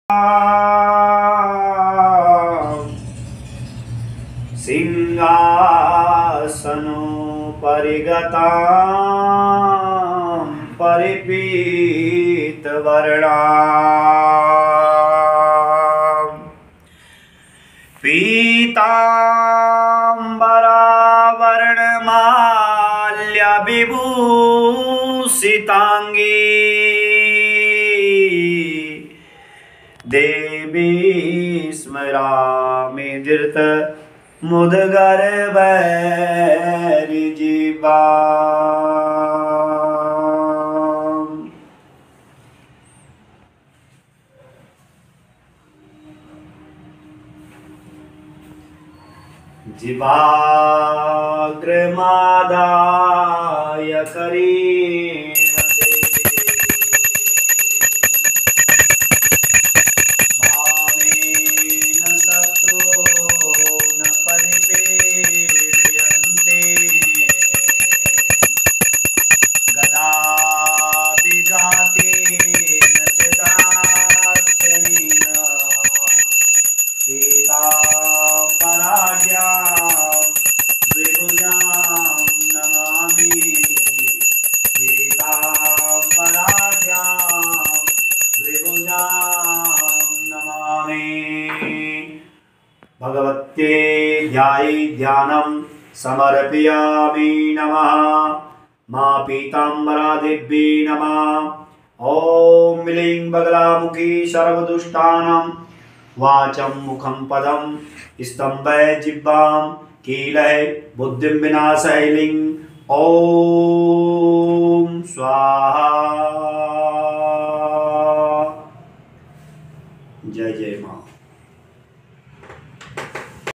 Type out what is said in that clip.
सिंहासनोपरिगतां परिपीतवर्णां पीताम्बरावर्णमाल्यविभूषिताङ्गी देवी स्मरामि धृत मुदगर्भैर्जीवा। जिह्वाग्रमादाय करेण भावेन शत्रून् परिपीडयन्ते गदाभिघातेन च दाक्षिणेन पीताम्बराढ्यां द्विभुजां नमामि। पीताम्बराढ्यां द्विभुजां नमामि। भगवत्यै ध्यानं समर्पयामि नमः। मां पीताम्बरादेव्यै नमः। ॐ ह्लीं बगलामुखी सर्वदुष्टानां वाचं मुखं पदं स्तम्भय जिह्वां कीलय बुद्धिं विनाशय लीं ॐ स्वाहा। जय जय मां।